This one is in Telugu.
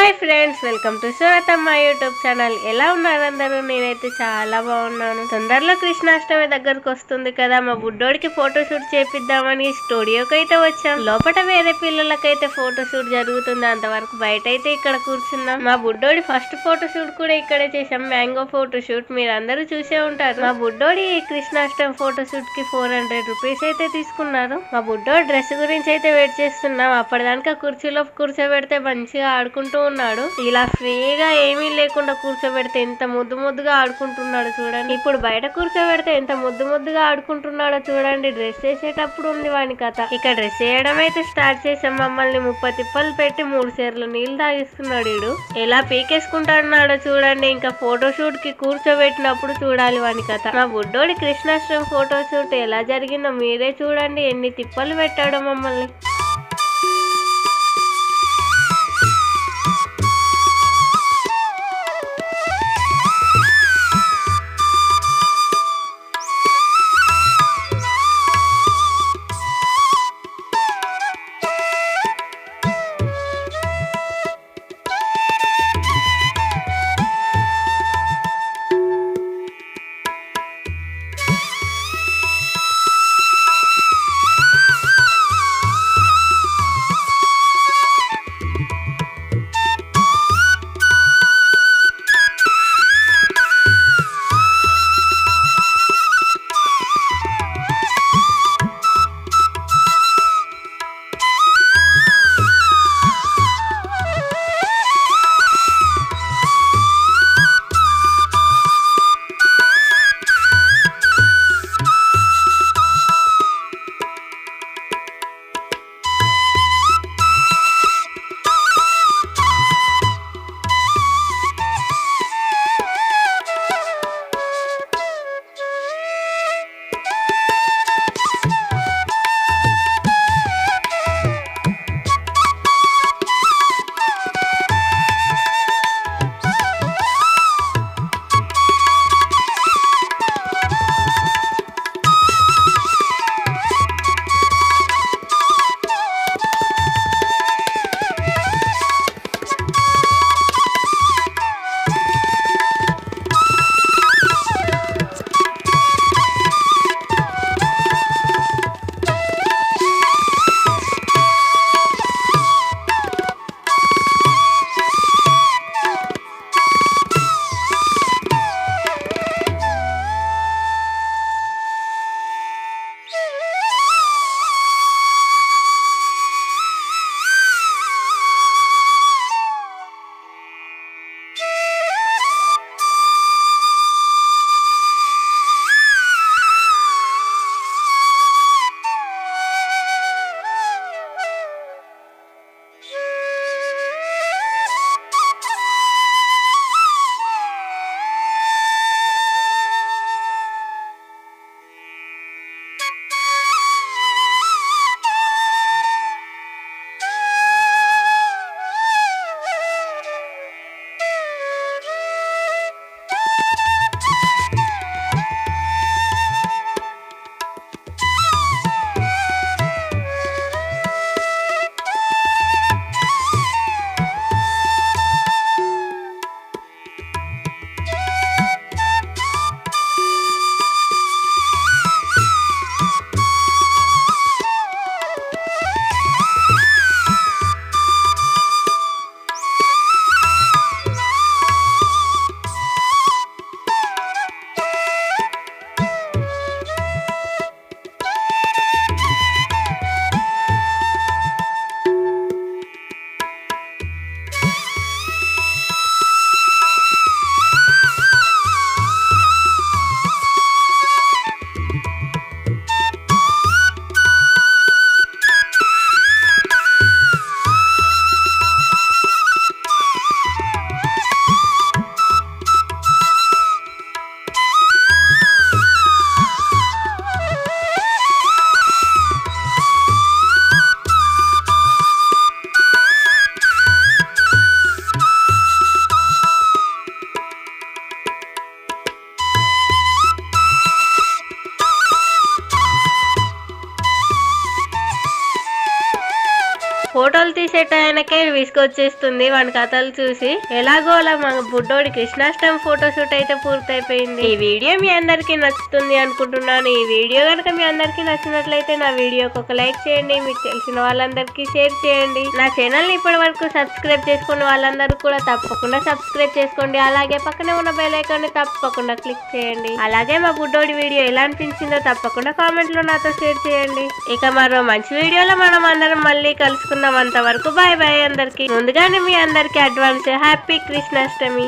Hi friends, welcome to Surathamma YouTube channel. ఎలా ఉన్నారు అందరూ? నేనైతే చాలా బాగున్నాను. తొందరలో కృష్ణాష్టమి దగ్గరకు వస్తుంది కదా, మా బుడ్డోడికి ఫోటోషూట్ చేపిద్దామని స్టూడియోకి అయితే వచ్చాం. లోపల వేరే పిల్లలకైతే ఫోటోషూట్ జరుగుతుంది, అంతవరకు బయట అయితే ఇక్కడ కూర్చున్నాం. మా బుడ్డోడి ఫస్ట్ ఫోటోషూట్ కూడా ఇక్కడే చేసాం, మ్యాంగో ఫోటోషూట్. మీరు అందరూ చూసే ఉంటారు. మా బుడ్డోడి కృష్ణాష్టమి ఫోటోషూట్ కి 400 రూపీస్ అయితే తీసుకున్నారు. మా బుడ్డోడి డ్రెస్ గురించి అయితే వెయిట్ చేస్తున్నాం. అప్పటిదానికా కుర్చీలో కూర్చోబెడితే మంచిగా ఆడుకుంటూ ఉన్నాడు. ఇలా ఫ్రీగా ఏమీ లేకుండా కూర్చోబెడితే ఎంత ముద్దు ముద్దుగా ఆడుకుంటున్నాడు చూడండి. ఇప్పుడు బయట కూర్చోబెడితే ఎంత ముద్దు ముద్దుగా ఆడుకుంటున్నాడో చూడండి. డ్రెస్ చేసేటప్పుడు ఉంది వాని కథ. ఇక డ్రెస్ చేయడం అయితే స్టార్ట్ చేసాం. మమ్మల్ని 30 తిప్పలు పెట్టి 3 సేర్లు నీళ్లు తాగిస్తున్నాడు. వీడు ఎలా పీకేసుకుంటున్నాడో చూడండి. ఇంకా ఫోటోషూట్ కి కూర్చోబెట్టినప్పుడు చూడాలి వాని కథ. మా బుడ్డోడి కృష్ణాష్టమి ఫోటోషూట్ ఎలా జరిగిందో మీరే చూడండి. ఎన్ని తిప్పలు పెట్టాడో మమ్మల్ని. ఫోటోలు తీసే టైం ఆయనకే విసుకొచ్చేస్తుంది వాడి కథలు చూసి. ఎలాగో అలా మా బుడ్డోడి కృష్ణాష్టమి ఫోటోషూట్ అయితే పూర్తయిపోయింది. ఈ వీడియో మీ అందరికి నచ్చుతుంది అనుకుంటున్నాను. ఈ వీడియో కనుక మీ అందరికి నచ్చినట్లయితే నా వీడియోకి ఒక లైక్ చేయండి, మీకు తెలిసిన వాళ్ళందరికీ షేర్ చేయండి. నా ఛానల్ ని ఇప్పటి వరకు సబ్స్క్రైబ్ చేసుకున్న వాళ్ళందరూ కూడా తప్పకుండా సబ్స్క్రైబ్ చేసుకోండి. అలాగే పక్కనే ఉన్న బెల్ ఐకాన్ ని తప్పకుండా క్లిక్ చేయండి. అలాగే మా బుడ్డోడి వీడియో ఎలా అనిపించిందో తప్పకుండా కామెంట్ లో నాతో షేర్ చేయండి. ఇక మరో మంచి వీడియోలో మనం అందరం మళ్ళీ కలుసుకుందాం. అంతవరకు బాయ్ బాయ్ అందరికి. ముందుగానే మీ అందరికి అడ్వాన్స్ హ్యాపీ కృష్ణాష్టమి.